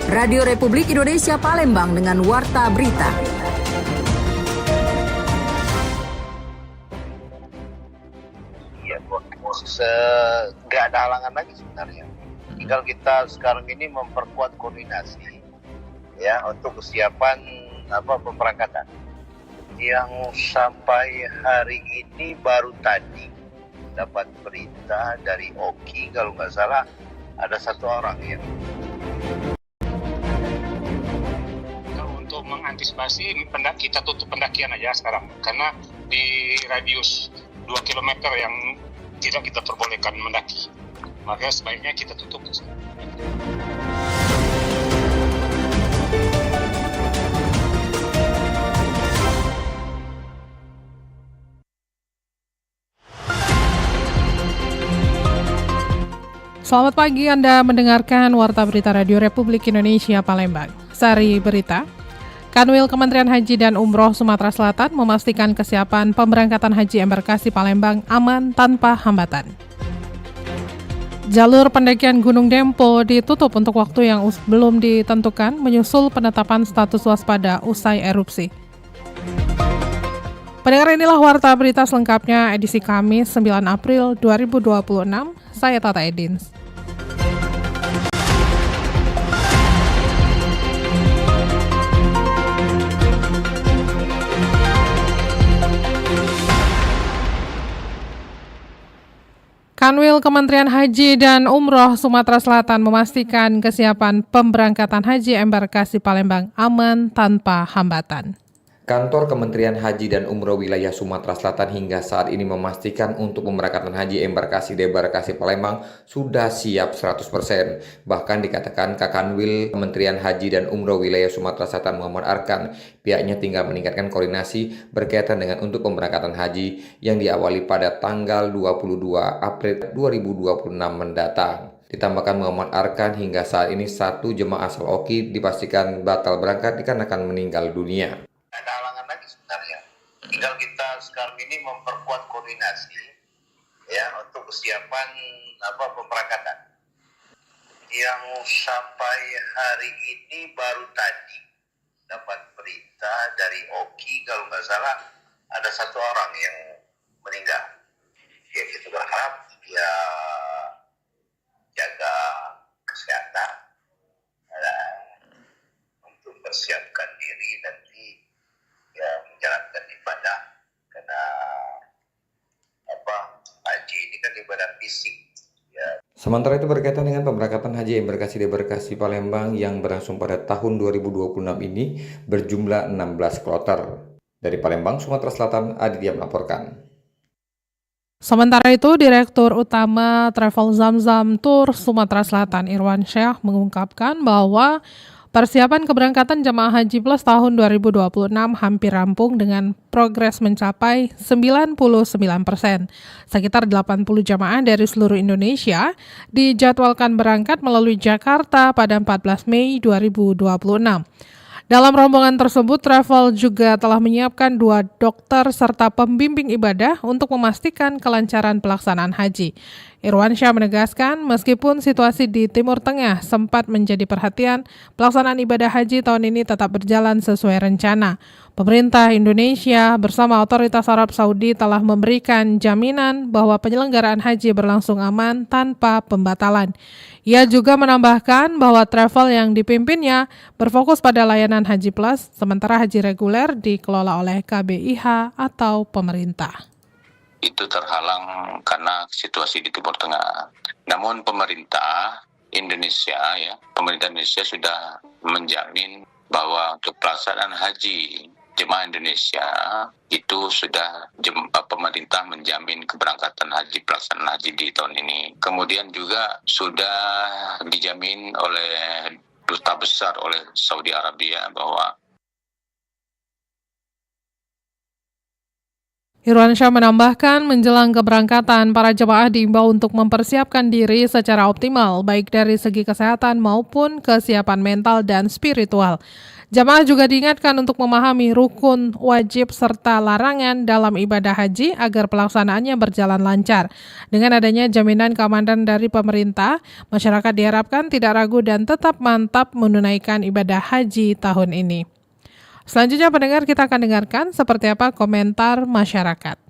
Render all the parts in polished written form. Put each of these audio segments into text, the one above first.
Radio Republik Indonesia Palembang dengan Warta Berita. Ya, nggak ada halangan lagi sebenarnya. Tinggal kita sekarang ini memperkuat koordinasi ya untuk kesiapan pemberangkatan. Yang sampai hari ini baru tadi dapat berita dari Oki, kalau nggak salah ada 1 orang ya. Untuk mengantisipasi kita tutup pendakian aja sekarang, karena di radius 2 km yang tidak kita perbolehkan mendaki, maka sebaiknya kita tutup. Selamat pagi, Anda mendengarkan Warta Berita Radio Republik Indonesia Palembang. Sari Berita, Kanwil Kementerian Haji dan Umroh Sumatera Selatan memastikan kesiapan pemberangkatan haji embarkasi Palembang aman tanpa hambatan. Jalur pendakian Gunung Dempo ditutup untuk waktu yang belum ditentukan menyusul penetapan status waspada usai erupsi. Pendengar, inilah Warta Berita selengkapnya edisi Kamis 9 April 2026. Saya Tata Edins. Kanwil Kementerian Haji dan Umroh Sumatera Selatan memastikan kesiapan pemberangkatan haji embarkasi Palembang aman tanpa hambatan. Kantor Kementerian Haji dan Umroh wilayah Sumatera Selatan hingga saat ini memastikan untuk pemberangkatan haji embarkasi debarkasi Palembang sudah siap 100%. Bahkan dikatakan Kakanwil Kementerian Haji dan Umroh wilayah Sumatera Selatan Muhammad Arkan, pihaknya tinggal meningkatkan koordinasi berkaitan dengan untuk pemberangkatan haji yang diawali pada tanggal 22 April 2026 mendatang. Ditambahkan Muhammad Arkan, hingga saat ini 1 jemaah asal Oki dipastikan batal berangkat dikarenakan meninggal dunia. Ada halangan lagi sebenarnya. Tinggal kita sekarang ini memperkuat koordinasi ya untuk kesiapan pemberangkatan. Yang sampai hari ini baru tadi dapat berita dari Oki, kalau nggak salah ada 1 orang yang meninggal. Ya, kita berharap dia jaga kesehatan untuk persiapkan diri nanti ya menjalankan ibadah, karena haji ini kan ibadah fisik ya. Sementara itu berkaitan dengan pemberangkatan haji embarkasi debarkasi Palembang yang berlangsung pada tahun 2026 ini berjumlah 16 kloter. Dari Palembang, Sumatera Selatan, Aditya melaporkan. Sementara itu, Direktur Utama Travel Zamzam Tour Sumatera Selatan Irwan Syah mengungkapkan bahwa persiapan keberangkatan jemaah Haji Plus tahun 2026 hampir rampung dengan progres mencapai 99%. Sekitar 80 jemaah dari seluruh Indonesia dijadwalkan berangkat melalui Jakarta pada 14 Mei 2026. Dalam rombongan tersebut, Travel juga telah menyiapkan 2 dokter serta pembimbing ibadah untuk memastikan kelancaran pelaksanaan haji. Irwan Syah menegaskan, meskipun situasi di Timur Tengah sempat menjadi perhatian, pelaksanaan ibadah haji tahun ini tetap berjalan sesuai rencana. Pemerintah Indonesia bersama otoritas Arab Saudi telah memberikan jaminan bahwa penyelenggaraan haji berlangsung aman tanpa pembatalan. Ia juga menambahkan bahwa travel yang dipimpinnya berfokus pada layanan Haji Plus, sementara haji reguler dikelola oleh KBIH atau pemerintah. Itu terhalang karena situasi di Timur Tengah. Namun pemerintah Indonesia sudah menjamin bahwa untuk pelaksanaan haji jemaah Indonesia itu sudah pemerintah menjamin keberangkatan haji, pelaksanaan haji di tahun ini. Kemudian juga sudah dijamin oleh Duta Besar oleh Saudi Arabia bahwa Irwan Syah menambahkan, menjelang keberangkatan, para jemaah diimbau untuk mempersiapkan diri secara optimal, baik dari segi kesehatan maupun kesiapan mental dan spiritual. Jamaah juga diingatkan untuk memahami rukun, wajib, serta larangan dalam ibadah haji agar pelaksanaannya berjalan lancar. Dengan adanya jaminan keamanan dari pemerintah, masyarakat diharapkan tidak ragu dan tetap mantap menunaikan ibadah haji tahun ini. Selanjutnya pendengar, kita akan dengarkan seperti apa komentar masyarakat.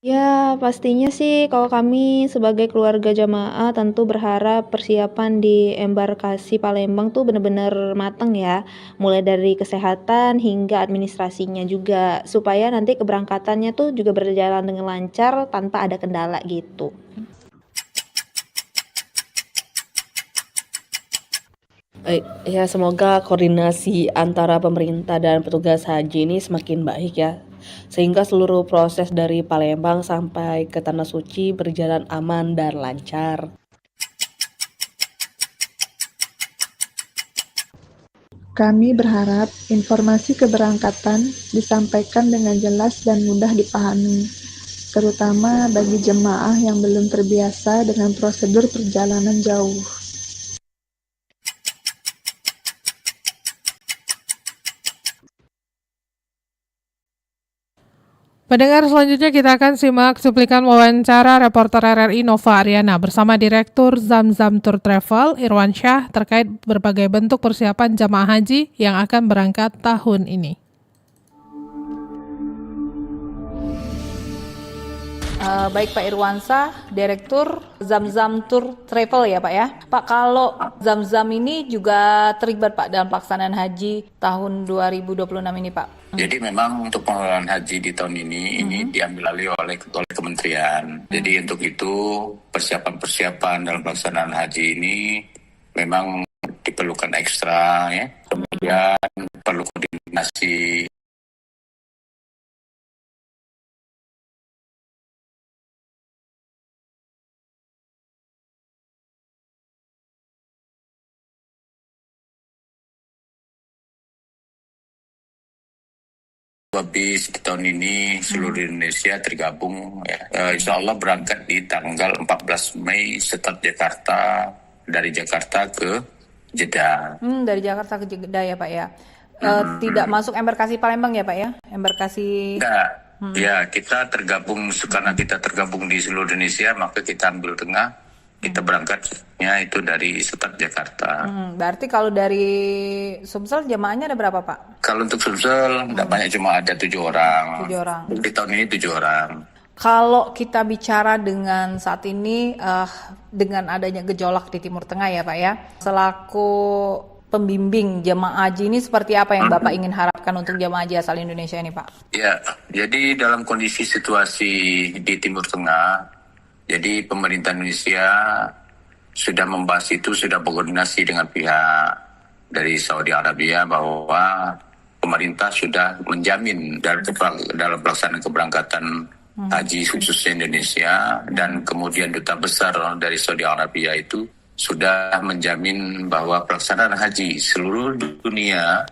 Ya, pastinya sih kalau kami sebagai keluarga jamaah tentu berharap persiapan di embarkasi Palembang tuh benar-benar matang ya. Mulai dari kesehatan hingga administrasinya juga supaya nanti keberangkatannya tuh juga berjalan dengan lancar tanpa ada kendala gitu. Baik, ya semoga koordinasi antara pemerintah dan petugas haji ini semakin baik ya. Sehingga seluruh proses dari Palembang sampai ke Tanah Suci berjalan aman dan lancar. Kami berharap informasi keberangkatan disampaikan dengan jelas dan mudah dipahami, terutama bagi jemaah yang belum terbiasa dengan prosedur perjalanan jauh. Pendengar, selanjutnya kita akan simak cuplikan wawancara reporter RRI Nova Ariana bersama Direktur Zamzam Tour Travel Irwansyah terkait berbagai bentuk persiapan jamaah haji yang akan berangkat tahun ini. Baik Pak Irwansyah, Direktur Zamzam Tour Travel ya Pak ya. Pak, kalau Zamzam ini juga terlibat Pak dalam pelaksanaan haji tahun 2026 ini Pak. Jadi memang untuk pengelolaan haji di tahun ini diambil alih oleh kementerian. Jadi untuk itu persiapan dalam pelaksanaan haji ini memang diperlukan ekstra ya. Kemudian perlu koordinasi bis di tahun ini seluruh Indonesia tergabung ya. Insya Allah berangkat di tanggal 14 Mei start Jakarta, dari Jakarta ke Jeddah. Dari Jakarta ke Jeddah ya Pak ya. Tidak masuk embarkasi Palembang ya Pak ya? Embarkasi Enggak. Ya, kita tergabung karena kita tergabung di seluruh Indonesia, maka kita ambil tengah. Kita berangkatnya itu dari start Jakarta. Berarti kalau dari Sumsel jamaahnya ada berapa Pak? Kalau untuk Sumsel tidak banyak, cuma ada 7 orang. 7 orang. Di tahun ini 7 orang. Kalau kita bicara dengan saat ini dengan adanya gejolak di Timur Tengah ya Pak ya, selaku pembimbing jemaah haji ini seperti apa yang Bapak ingin harapkan untuk jemaah haji asal Indonesia ini Pak? Ya, jadi dalam kondisi situasi di Timur Tengah, jadi pemerintah Indonesia sudah membahas itu, sudah berkoordinasi dengan pihak dari Saudi Arabia bahwa pemerintah sudah menjamin dalam pelaksanaan keberangkatan haji khususnya Indonesia, dan kemudian duta besar dari Saudi Arabia itu sudah menjamin bahwa pelaksanaan haji seluruh dunia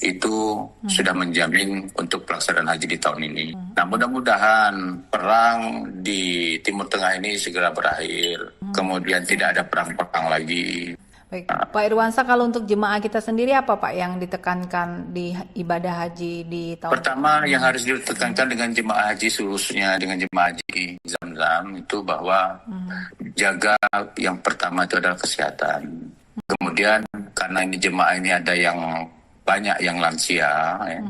itu sudah menjamin untuk pelaksanaan haji di tahun ini. Nah, mudah-mudahan perang di Timur Tengah ini segera berakhir, kemudian tidak ada perang-perang lagi. Baik, Pak Irwansyah, kalau untuk jemaah kita sendiri apa Pak yang ditekankan di ibadah haji di tahun pertama yang harus ditekankan dengan jemaah haji, khususnya dengan jemaah haji Zamzam itu bahwa jaga yang pertama itu adalah kesehatan. Kemudian karena ini jemaah ini ada yang banyak yang lansia, ya.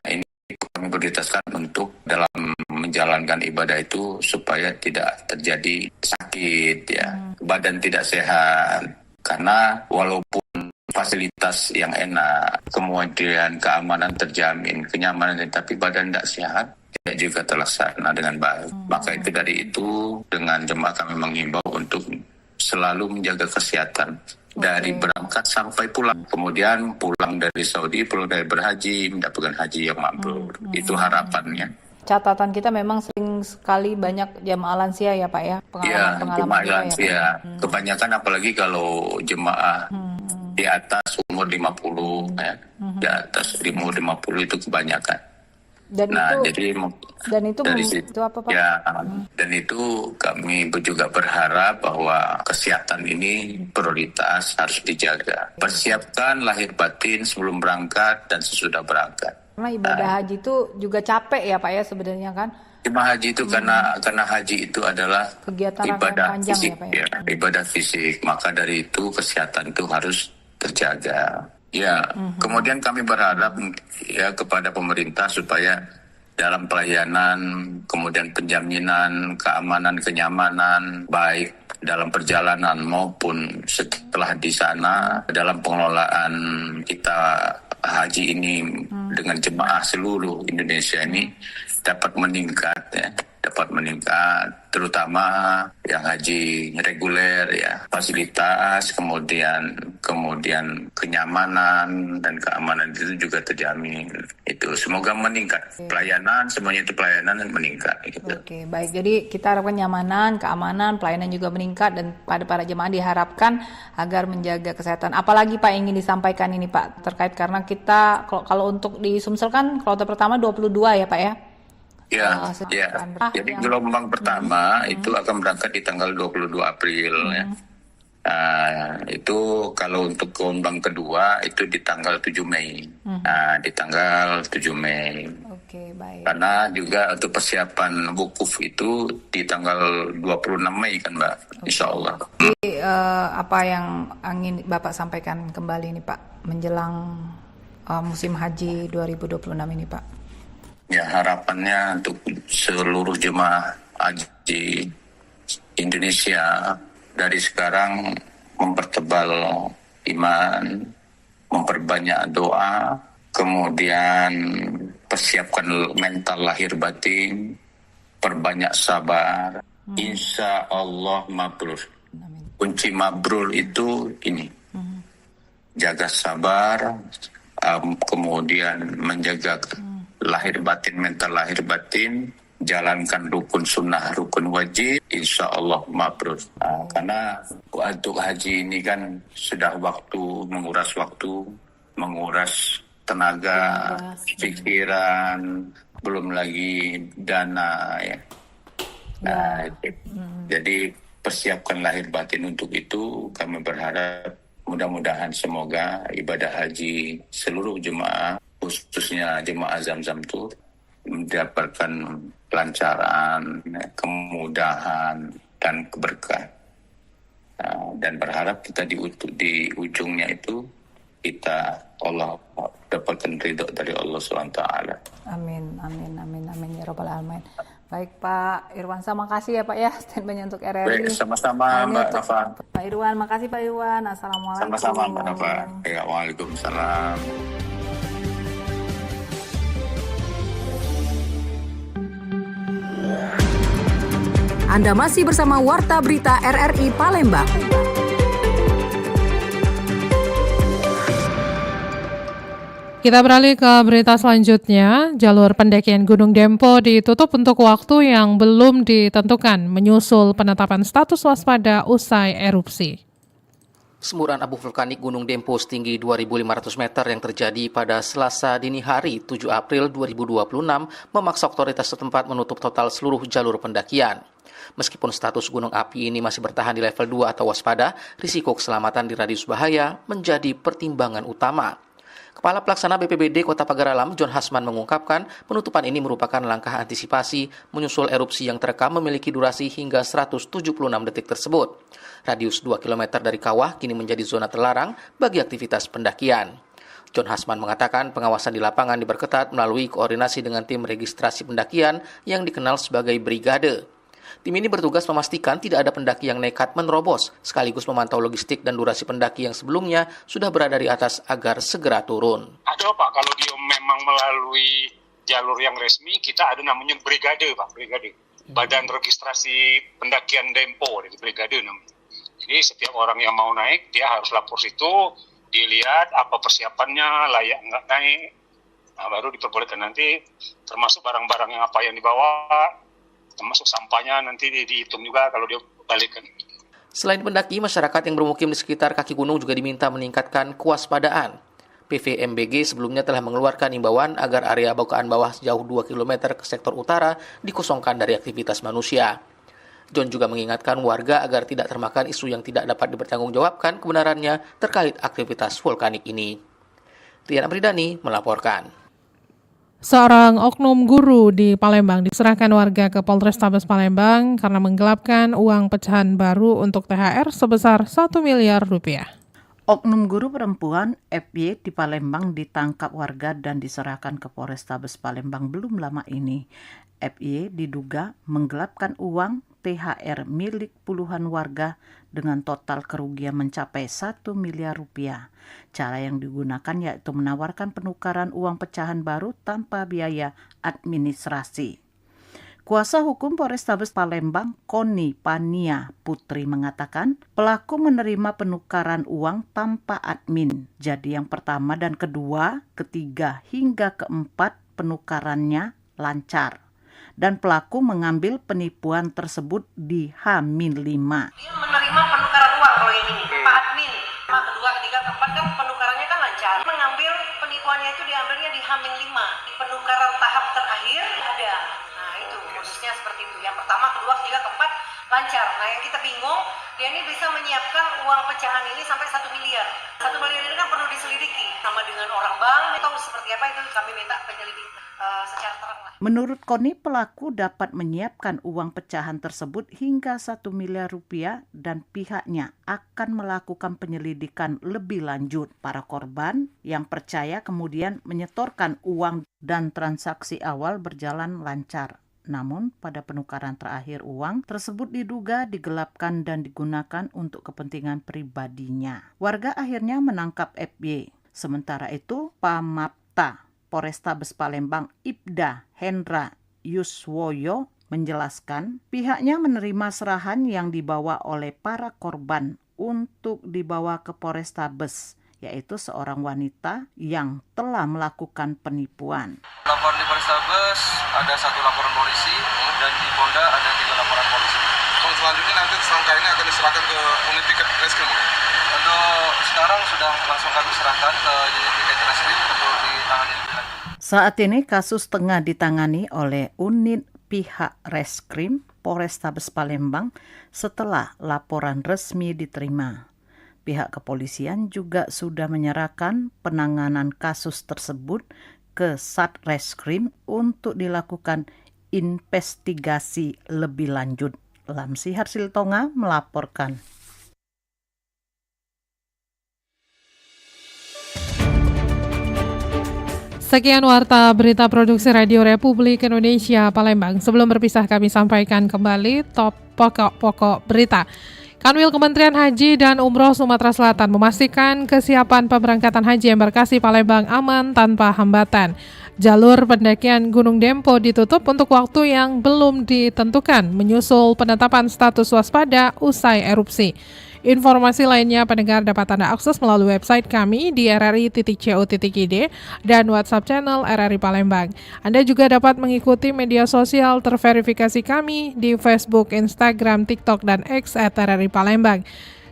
Ini kami prioritaskan untuk dalam menjalankan ibadah itu supaya tidak terjadi sakit, ya, badan tidak sehat. Karena walaupun fasilitas yang enak, kemudian keamanan terjamin, kenyamanan, tapi badan tidak sehat, tidak juga terlaksana dengan baik. Maka itu dari itu dengan jemaah kami menghimbau untuk selalu menjaga kesehatan. Dari berangkat sampai pulang, kemudian pulang dari Saudi, pulang dari berhaji, mendapatkan haji yang mabrur. Itu harapannya. Catatan kita memang sering sekali banyak jemaah lansia ya Pak ya? Pengalaman Jemaah lansia. Ya, Kebanyakan apalagi kalau jemaah di atas umur 50, ya. Di atas umur 50 itu kebanyakan. Dan Nah, itu jadi dari itu apa Pak? ya, dan itu kami juga berharap bahwa kesehatan ini prioritas harus dijaga. Persiapkan lahir batin sebelum berangkat dan sesudah berangkat. Karena ibadah haji itu juga capek ya Pak ya sebenarnya kan? Jemaah haji itu karena haji itu adalah Kegiatan rangkaian ibadah panjang fisik, ya Pak ya? ibadah fisik. Maka dari itu kesehatan itu harus terjaga. Ya, kemudian kami berharap ya kepada pemerintah supaya dalam pelayanan, kemudian penjaminan, keamanan, kenyamanan, baik dalam perjalanan maupun setelah di sana, dalam pengelolaan kita haji ini dengan jemaah seluruh Indonesia ini dapat meningkat ya. Dapat meningkat, terutama yang haji reguler ya, fasilitas, kemudian kenyamanan dan keamanan itu juga terjamin. Itu semoga meningkat. Pelayanan, semuanya itu pelayanan dan meningkat. Gitu. Oke, baik. Jadi kita harapkan nyamanan, keamanan, pelayanan juga meningkat dan pada para jemaah diharapkan agar menjaga kesehatan. Apalagi Pak ingin disampaikan ini Pak terkait karena kita kalau untuk di Sumsel kan kloter pertama 22 ya Pak ya? Ya. Jadi gelombang pertama itu akan berangkat di tanggal 22 April ya. Itu kalau untuk gelombang kedua itu di tanggal 7 Mei. Di tanggal 7 Mei. Oke, baik. Karena juga untuk persiapan wukuf itu di tanggal 26 Mei kan Mbak, Insya Allah. Jadi apa yang ingin Bapak sampaikan kembali ini Pak menjelang musim haji 2026 ini Pak? Ya, harapannya untuk seluruh jemaah haji Indonesia dari sekarang mempertebal iman, memperbanyak doa, kemudian persiapkan mental lahir batin, perbanyak sabar. Insya Allah mabrur. Kunci mabrur itu ini, jaga sabar, kemudian menjaga lahir batin, mental lahir batin, jalankan rukun sunnah, rukun wajib, insya Allah mabrur. Karena untuk haji ini kan sudah menguras waktu, menguras tenaga, pikiran, belum lagi dana ya. Jadi persiapkan lahir batin untuk itu. Kami berharap mudah-mudahan semoga ibadah haji seluruh jemaah, khususnya jemaah Zamzam itu mendapatkan kelancaran, kemudahan, dan keberkahan. Dan berharap kita di ujungnya itu kita Allah dapatkan ridho dari Allah SWT. Amin, amin, amin, amin ya Rabbal Alamin. Baik Pak Irwan, sama kasih ya Pak ya statementnya untuk RRI. Baik, sama-sama Mbak Nafa. Pak Irwan, makasih Pak Irwan. Assalamualaikum. Sama-sama Mbak Nafa. Ya, waalaikumsalam. Anda masih bersama Warta Berita RRI Palembang. Kita beralih ke berita selanjutnya. Jalur pendakian Gunung Dempo ditutup untuk waktu yang belum ditentukan menyusul penetapan status waspada usai erupsi. Semburan abu vulkanik Gunung Dempo setinggi 2.500 meter yang terjadi pada Selasa dini hari 7 April 2026 memaksa otoritas setempat menutup total seluruh jalur pendakian. Meskipun status gunung api ini masih bertahan di level 2 atau waspada, risiko keselamatan di radius bahaya menjadi pertimbangan utama. Kepala Pelaksana BPBD Kota Pagar Alam, John Hasman mengungkapkan penutupan ini merupakan langkah antisipasi menyusul erupsi yang terekam memiliki durasi hingga 176 detik tersebut. Radius 2 km dari kawah kini menjadi zona terlarang bagi aktivitas pendakian. John Hasman mengatakan pengawasan di lapangan diperketat melalui koordinasi dengan tim registrasi pendakian yang dikenal sebagai brigade. Tim ini bertugas memastikan tidak ada pendaki yang nekat menerobos, sekaligus memantau logistik dan durasi pendaki yang sebelumnya sudah berada di atas agar segera turun. Ada Pak, kalau dia memang melalui jalur yang resmi, kita ada namanya brigade Pak, brigade. Badan Registrasi Pendakian Dempo, dari brigade namanya. Jadi setiap orang yang mau naik, dia harus lapor situ, dilihat apa persiapannya, layak nggak naik. Nah, baru diperbolehkan nanti, termasuk barang-barang yang apa yang dibawa, termasuk sampahnya nanti dihitung juga kalau dia balikkan. Selain pendaki, masyarakat yang bermukim di sekitar kaki gunung juga diminta meningkatkan kewaspadaan. PVMBG sebelumnya telah mengeluarkan imbauan agar area bongkahan bawah sejauh 2 km ke sektor utara dikosongkan dari aktivitas manusia. John juga mengingatkan warga agar tidak termakan isu yang tidak dapat dipertanggungjawabkan kebenarannya terkait aktivitas vulkanik ini. Rian Amridani melaporkan. Seorang oknum guru di Palembang diserahkan warga ke Polrestabes Palembang karena menggelapkan uang pecahan baru untuk THR sebesar 1 miliar rupiah. Oknum guru perempuan FY di Palembang ditangkap warga dan diserahkan ke Polrestabes Palembang belum lama ini. FY diduga menggelapkan uang THR milik puluhan warga dengan total kerugian mencapai 1 miliar rupiah. Cara yang digunakan yaitu menawarkan penukaran uang pecahan baru tanpa biaya administrasi. Kuasa hukum Polrestabes Palembang, Koni Pania Putri mengatakan, pelaku menerima penukaran uang tanpa admin. Jadi yang pertama dan kedua, ketiga hingga keempat penukarannya lancar. Dan pelaku mengambil penipuan tersebut di H-5. Dia menerima penukaran uang kalau ini, tanpa admin. Kedua, ketiga, keempat kan penukarannya kan lancar. Mengambil penipuannya itu diambilnya di H-5. Penukaran tahap terakhir ada. Nah itu, khususnya seperti itu. Yang pertama, kedua, ketiga, keempat lancar. Nah yang kita bingung, dia ini bisa menyiapkan uang pecahan ini sampai 1 miliar. 1 miliar ini kan perlu diselidiki. Sama dengan orang bank, atau seperti apa itu kami minta penyelidikan secara terang lah. Menurut Koni, pelaku dapat menyiapkan uang pecahan tersebut hingga 1 miliar rupiah dan pihaknya akan melakukan penyelidikan lebih lanjut. Para korban yang percaya kemudian menyetorkan uang dan transaksi awal berjalan lancar. Namun pada penukaran terakhir uang tersebut diduga digelapkan dan digunakan untuk kepentingan pribadinya. Warga akhirnya menangkap FY. Sementara itu, Pamapta Polrestabes Palembang Ibda Hendra Yuswoyo menjelaskan pihaknya menerima serahan yang dibawa oleh para korban untuk dibawa ke Polrestabes, yaitu seorang wanita yang telah melakukan penipuan. Laporan di Polrestabes ada 1 laporan polisi dan di Polda ada 3 laporan polisi. Selanjutnya nanti tersangka ini akan diserahkan ke unit piket reskrim. Untuk sekarang sudah langsung kami serahkan ke unit piket reskrim untuk ditangani. Saat ini kasus tengah ditangani oleh unit pihak reskrim Polrestabes Palembang setelah laporan resmi diterima. Pihak kepolisian juga sudah menyerahkan penanganan kasus tersebut ke Satreskrim untuk dilakukan investigasi lebih lanjut. Lamsi Harsiltonga melaporkan. Sekian warta berita produksi Radio Republik Indonesia Palembang. Sebelum berpisah kami sampaikan kembali top pokok-pokok berita. Kanwil Kementerian Haji dan Umroh Sumatera Selatan memastikan kesiapan pemberangkatan haji embarkasi Palembang aman tanpa hambatan. Jalur pendakian Gunung Dempo ditutup untuk waktu yang belum ditentukan menyusul penetapan status waspada usai erupsi. Informasi lainnya pendengar dapat Anda akses melalui website kami di rri.co.id dan WhatsApp channel RRI Palembang. Anda juga dapat mengikuti media sosial terverifikasi kami di Facebook, Instagram, TikTok, dan X @RRI Palembang.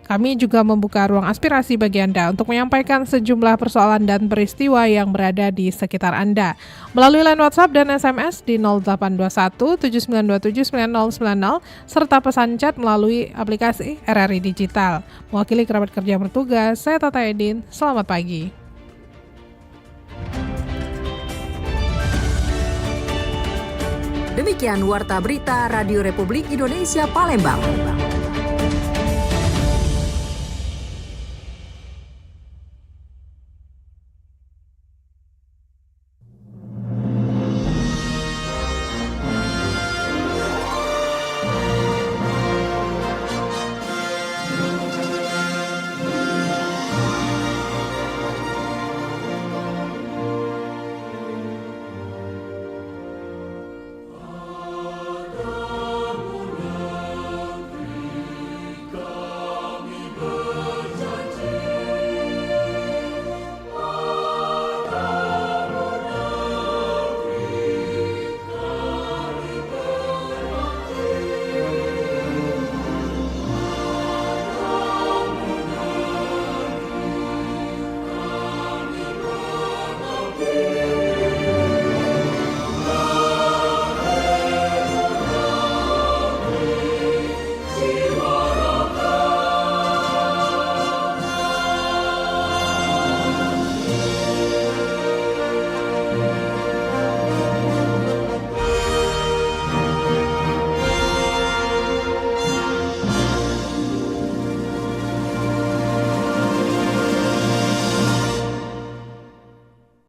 Kami juga membuka ruang aspirasi bagi Anda untuk menyampaikan sejumlah persoalan dan peristiwa yang berada di sekitar Anda. Melalui line WhatsApp dan SMS di 0821 7927 9090 serta pesan chat melalui aplikasi RRI Digital. Mewakili kerabat kerja yang bertugas, saya Tata Edin. Selamat pagi. Demikian Warta Berita Radio Republik Indonesia Palembang.